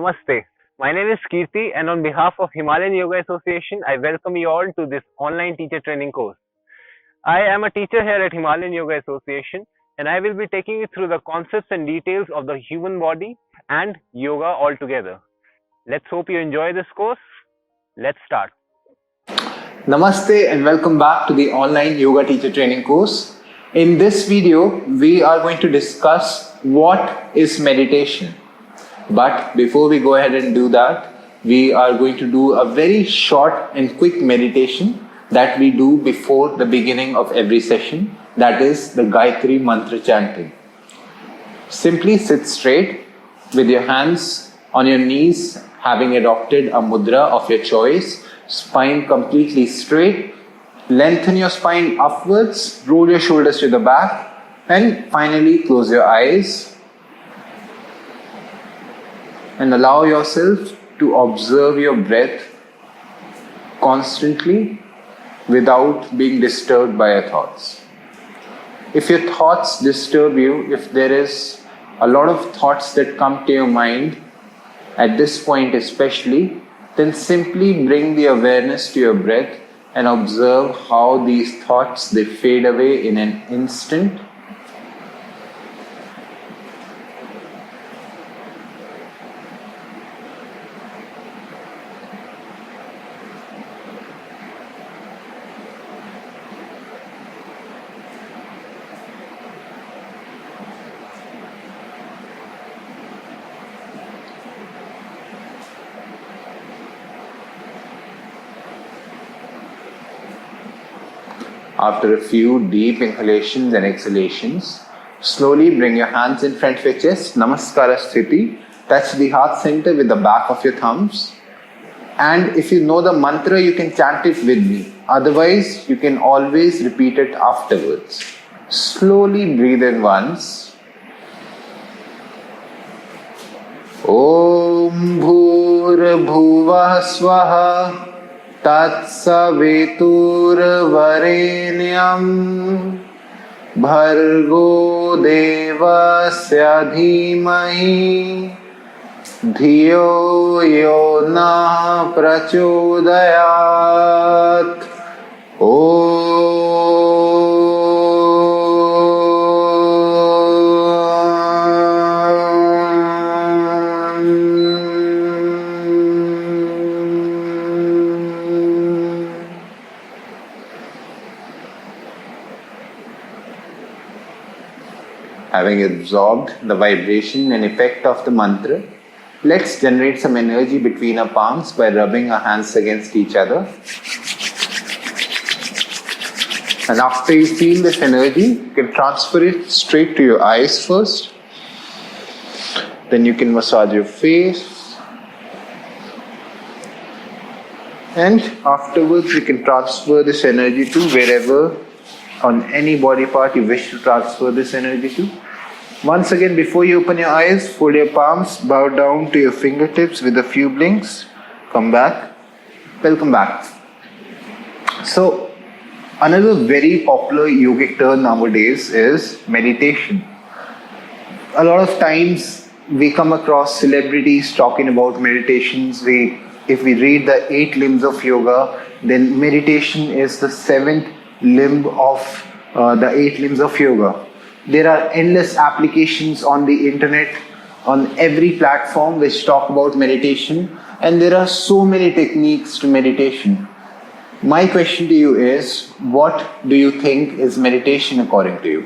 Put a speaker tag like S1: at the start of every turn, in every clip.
S1: Namaste. My name is Kirti, and on behalf of Himalayan Yoga Association, I welcome you all to this online teacher training course. I am a teacher here at Himalayan Yoga Association, and I will be taking you through the concepts and details of the human body and yoga altogether. Let's hope you enjoy this course. Let's start.
S2: Namaste and welcome back to the online yoga teacher training course. In this video, we are going to discuss what is meditation. But before we go ahead and do that, we are going to do a very short and quick meditation that we do before the beginning of every session. That is the Gayatri mantra chanting. Simply sit straight with your hands on your knees, having adopted a mudra of your choice. Spine completely straight. Lengthen your spine upwards, roll your shoulders to the back, and finally close your eyes. And allow yourself to observe your breath constantly without being disturbed by your thoughts. If your thoughts disturb you, if there is a lot of thoughts that come to your mind at this point especially, then simply bring the awareness to your breath and observe how these thoughts, they fade away in an instant. After a few deep inhalations and exhalations, slowly bring your hands in front of your chest, Namaskara Sthiti. Touch the heart center with the back of your thumbs. And if you know the mantra, you can chant it with me. Otherwise, you can always repeat it afterwards. Slowly breathe in once. Om Bhur Bhuvah Swaha Tatsaviturvarenyam Bhargo Devasya Dhimahi Dhiyo Yo Na Prachodayat. Having absorbed the vibration and effect of the mantra, let's generate some energy between our palms by rubbing our hands against each other. And after you feel this energy, you can transfer it straight to your eyes first. Then you can massage your face. And afterwards, you can transfer this energy to wherever on any body part you wish to transfer this energy to. Once again, before you open your eyes, fold your palms, bow down to your fingertips with a few blinks. Come back. Welcome back. So, another very popular yogic term nowadays is meditation. A lot of times we come across celebrities talking about meditations. If we read the 8 limbs of yoga, then meditation is the 7th limb of the 8 limbs of yoga. There are endless applications on the internet, on every platform which talk about meditation, and there are so many techniques to meditation. My question to you is, what do you think is meditation according to you?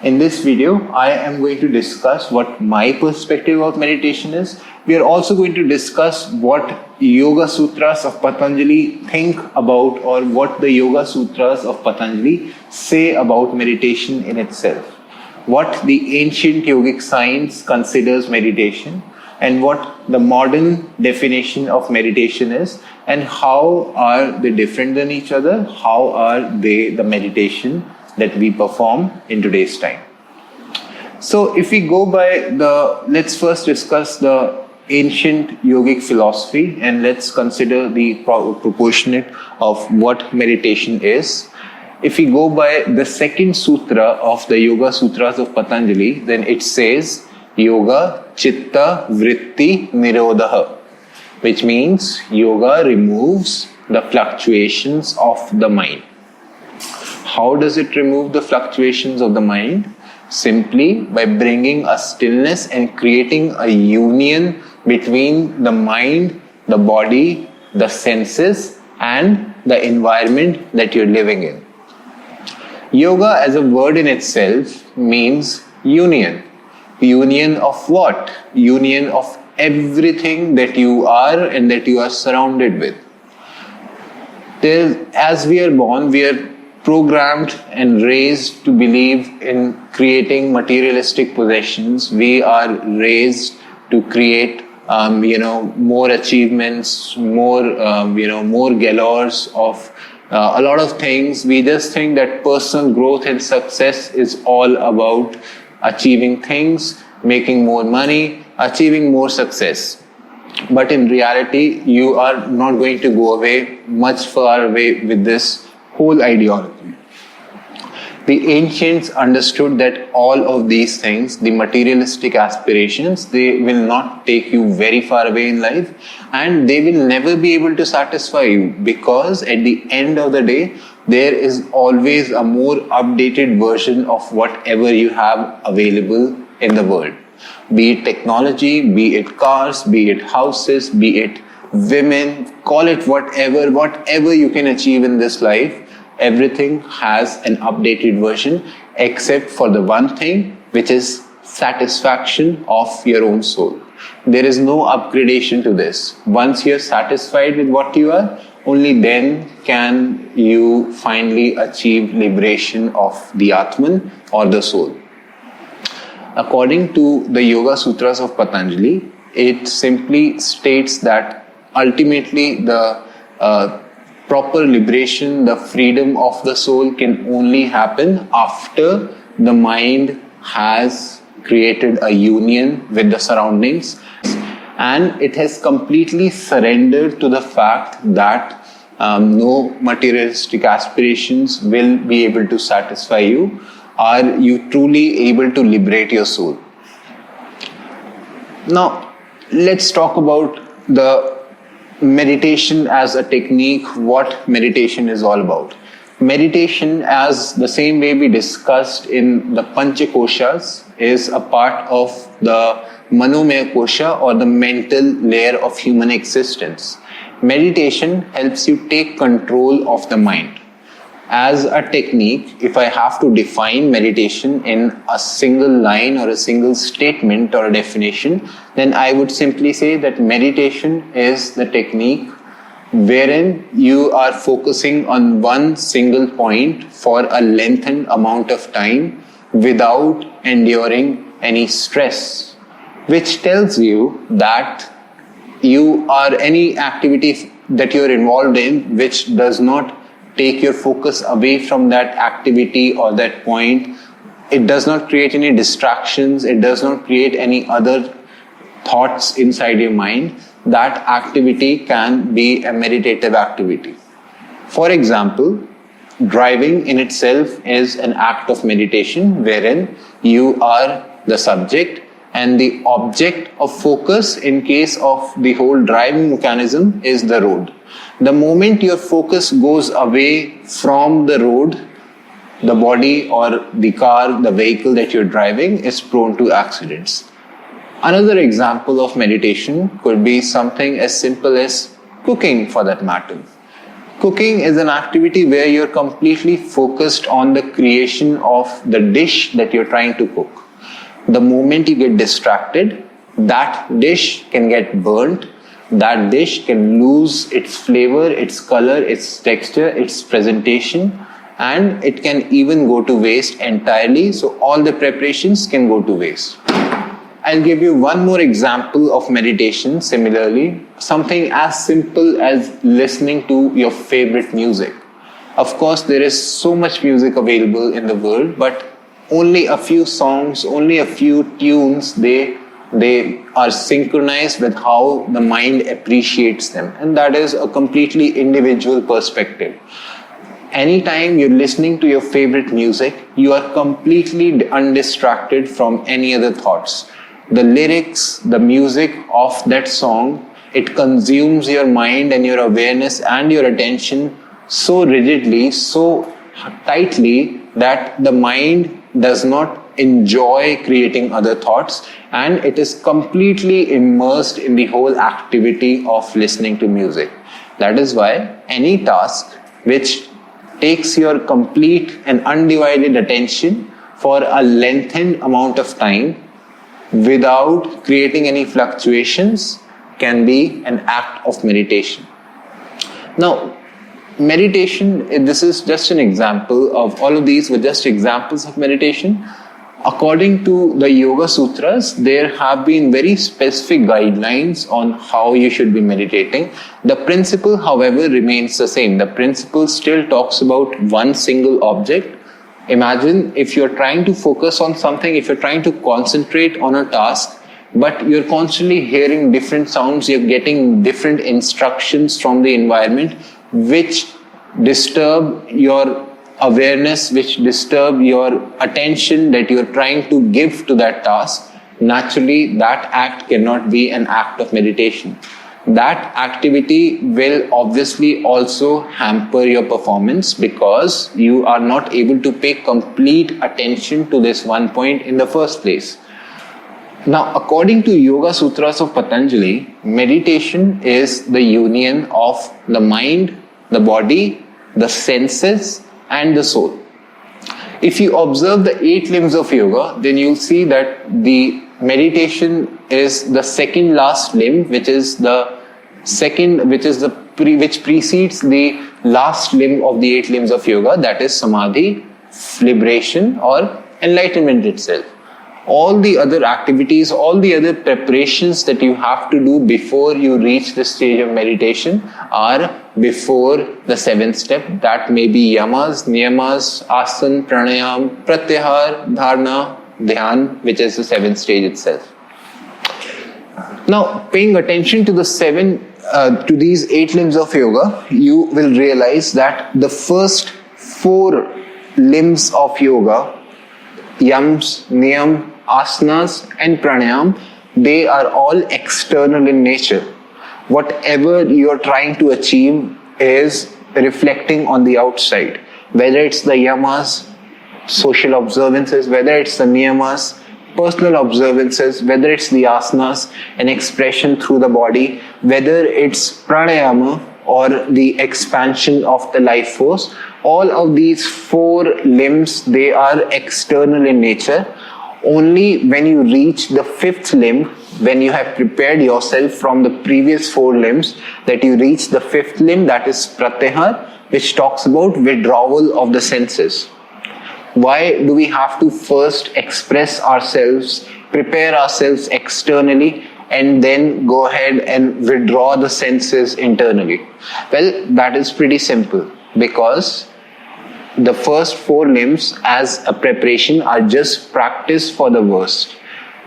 S2: In this video, I am going to discuss what my perspective of meditation is. We are also going to discuss what Yoga Sutras of Patanjali think about, or what the Yoga Sutras of Patanjali say about meditation in itself. What the ancient yogic science considers meditation, and what the modern definition of meditation is, and how are they different than each other, how are they the meditation that we perform in today's time. So if we go by let's first discuss the ancient yogic philosophy, and let's consider the proportionate of what meditation is. If we go by the second sutra of the Yoga Sutras of Patanjali, then it says yoga chitta vritti nirodha, which means yoga removes the fluctuations of the mind. How does it remove the fluctuations of the mind? Simply by bringing a stillness and creating a union between the mind, the body, the senses, and the environment that you're living in. Yoga as a word in itself means union. Union of what? Union of everything that you are and that you are surrounded with. As we are born, we are programmed and raised to believe in creating materialistic possessions. We are raised to create, more achievements, more galores of a lot of things. We just think that personal growth and success is all about achieving things, making more money, achieving more success. But in reality, you are not going to go much far away with this whole ideology. The ancients understood that all of these things, the materialistic aspirations, they will not take you very far away in life, and they will never be able to satisfy you, because at the end of the day, there is always a more updated version of whatever you have available in the world. Be it technology, be it cars, be it houses, be it women, call it whatever you can achieve in this life, everything has an updated version except for the one thing, which is satisfaction of your own soul. There is no upgradation to this. Once you're satisfied with what you are, only then can you finally achieve liberation of the Atman or the soul. According to the Yoga Sutras of Patanjali, it simply states that ultimately the proper liberation, the freedom of the soul can only happen after the mind has created a union with the surroundings, and it has completely surrendered to the fact that no materialistic aspirations will be able to satisfy you. Are you truly able to liberate your soul? Now, let's talk about the meditation as a technique, what meditation is all about. Meditation, as the same way we discussed in the Panchakoshas, is a part of the Manomaya Kosha, or the mental layer of human existence. Meditation helps you take control of the mind. As a technique, if I have to define meditation in a single line or a single statement or a definition, then I would simply say that meditation is the technique wherein you are focusing on one single point for a lengthened amount of time without enduring any stress, which tells you that you are any activity that you're involved in which does not take your focus away from that activity or that point. It does not create any distractions. It does not create any other thoughts inside your mind. That activity can be a meditative activity. For example, driving in itself is an act of meditation wherein you are the subject and the object of focus in case of the whole driving mechanism is the road. The moment your focus goes away from the road, the body or the car, the vehicle that you're driving is prone to accidents. Another example of meditation could be something as simple as cooking, for that matter. Cooking is an activity where you're completely focused on the creation of the dish that you're trying to cook. The moment you get distracted, that dish can get burnt. That dish can lose its flavor, its color, its texture, its presentation, and it can even go to waste entirely. So all the preparations can go to waste. I'll give you one more example of meditation similarly. Something as simple as listening to your favorite music. Of course, there is so much music available in the world, but only a few songs, only a few tunes, they are synchronized with how the mind appreciates them. And that is a completely individual perspective. Anytime you're listening to your favorite music, you are completely undistracted from any other thoughts. the lyrics, the music of that song, it consumes your mind and your awareness and your attention so rigidly, so tightly, that the mind does not enjoy creating other thoughts, and it is completely immersed in the whole activity of listening to music. That is why any task which takes your complete and undivided attention for a lengthened amount of time without creating any fluctuations can be an act of meditation. Now, meditation, this is just an example of all of these were just examples of meditation. According to the Yoga Sutras, there have been very specific guidelines on how you should be meditating. The principle, however, remains the same. The principle still talks about one single object. Imagine if you're trying to focus on something, if you're trying to concentrate on a task, but you're constantly hearing different sounds, you're getting different instructions from the environment, which disturb your awareness, which disturb your attention that you're trying to give to that task, naturally that act cannot be an act of meditation. That activity will obviously also hamper your performance because you are not able to pay complete attention to this one point in the first place. Now, according to Yoga Sutras of Patanjali, meditation is the union of the mind, the body, the senses, and the soul. If you observe the 8 limbs of yoga, then you'll see that the meditation is the second last limb, which precedes the last limb of the 8 limbs of yoga, that is samadhi, liberation, or enlightenment itself. All the other activities, all the other preparations that you have to do before you reach the stage of meditation are before the 7th step. That may be yamas, niyamas, asana, pranayam, pratyahar, dharana, dhyan, which is the 7th stage itself. Now, paying attention to to these 8 limbs of yoga, you will realize that the first 4 limbs of yoga, yams, niyam, asanas and pranayam, they are all external in nature. Whatever you are trying to achieve is reflecting on the outside. Whether it's the yamas, social observances, whether it's the niyamas, personal observances, whether it's the asanas, an expression through the body, whether it's pranayama or the expansion of the life force, all of these 4 limbs, they are external in nature. Only when you reach the 5th limb, when you have prepared yourself from the previous 4 limbs, that you reach the 5th limb, that is pratyahar, which talks about withdrawal of the senses. Why do we have to first express ourselves, prepare ourselves externally, and then go ahead and withdraw the senses internally? Well, that is pretty simple, because the first 4 limbs as a preparation are just practice for the worst.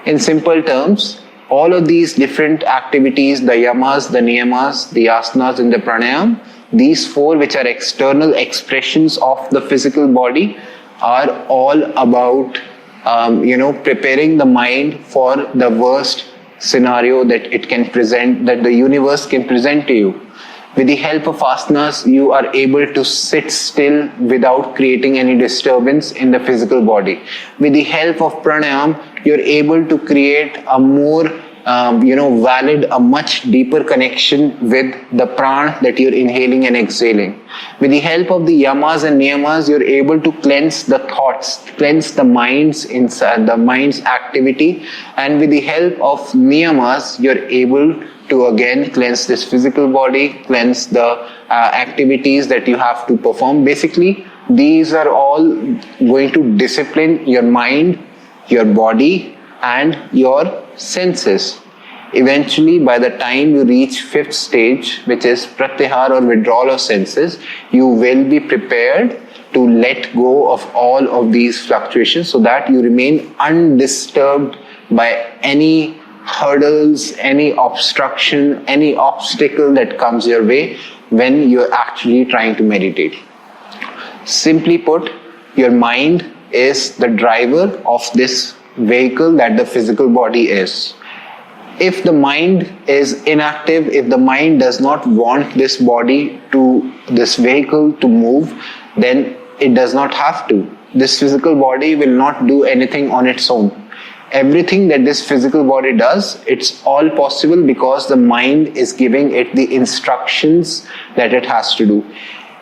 S2: In simple terms, all of these different activities, the yamas, the niyamas, the asanas and the pranayam, these 4 which are external expressions of the physical body, are all about preparing the mind for the worst scenario that it can present, that the universe can present to you. With the help of asanas, you are able to sit still without creating any disturbance in the physical body. With the help of pranayam, you're able to create a more valid, a much deeper connection with the prana that you're inhaling and exhaling. With the help of the yamas and niyamas, you're able to cleanse the thoughts, cleanse the mind's inside, the mind's activity. And with the help of niyamas, you're able to again cleanse this physical body, cleanse the activities that you have to perform. Basically, these are all going to discipline your mind, your body, and your senses. Eventually, by the time you reach 5th stage, which is pratyahar or withdrawal of senses, you will be prepared to let go of all of these fluctuations so that you remain undisturbed by any hurdles, any obstruction, any obstacle that comes your way when you're actually trying to meditate. Simply put, your mind is the driver of this vehicle that the physical body is. If the mind is inactive, if the mind does not want this vehicle to move, then it does not have to. This physical body will not do anything on its own. Everything that this physical body does, it's all possible because the mind is giving it the instructions that it has to do.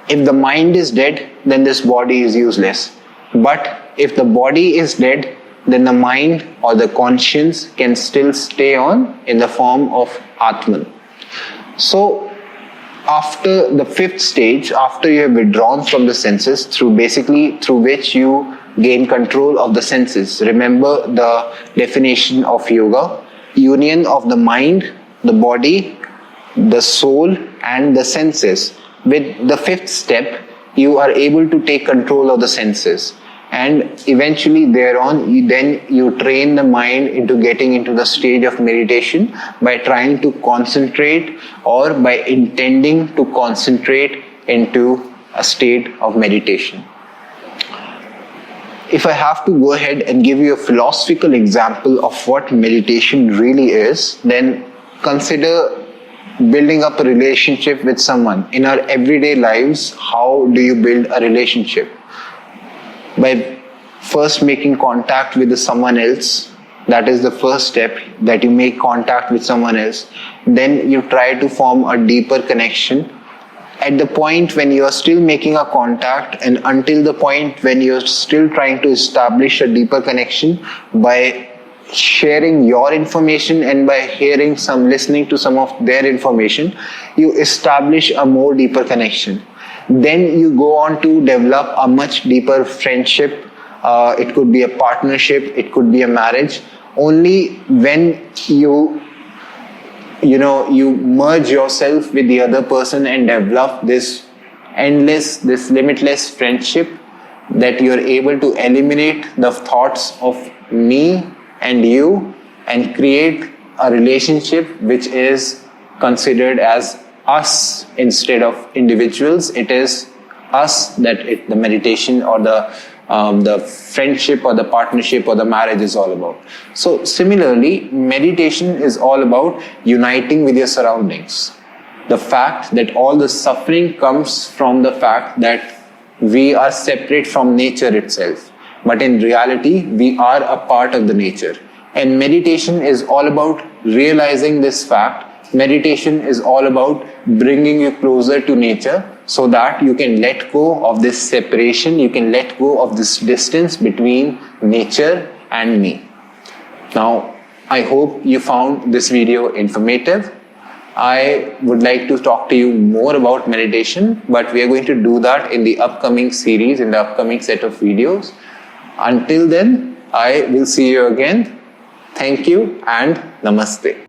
S2: If the mind is dead, then this body is useless. But if the body is dead, then the mind or the conscience can still stay on in the form of Atman. So after the fifth stage, after you have withdrawn from the senses, through which you gain control of the senses. Remember the definition of yoga: union of the mind, the body, the soul and the senses. With the fifth step, you are able to take control of the senses. And eventually thereon, you train the mind into getting into the stage of meditation by trying to concentrate or by intending to concentrate into a state of meditation. If I have to go ahead and give you a philosophical example of what meditation really is, then consider building up a relationship with someone. In our everyday lives, how do you build a relationship? By first making contact with someone else. That is the first step, that you make contact with someone else. Then you try to form a deeper connection. At the point when you are still making a contact and until the point when you are still trying to establish a deeper connection, by sharing your information and by listening to some of their information, you establish a more deeper connection. Then you go on to develop a much deeper friendship. It could be a partnership, it could be a marriage. Only when you merge yourself with the other person and develop this limitless friendship, that you are able to eliminate the thoughts of me and you and create a relationship which is considered as us instead of individuals. It is us that the meditation or the friendship or the partnership or the marriage is all about. So similarly, meditation is all about uniting with your surroundings. The fact that all the suffering comes from the fact that we are separate from nature itself. But in reality, we are a part of the nature. And meditation is all about realizing this fact. Meditation is all about bringing you closer to nature so that you can let go of this separation, you can let go of this distance between nature and me. Now, I hope you found this video informative. I would like to talk to you more about meditation, but we are going to do that in the upcoming series, in the upcoming set of videos. Until then, I will see you again. Thank you and Namaste.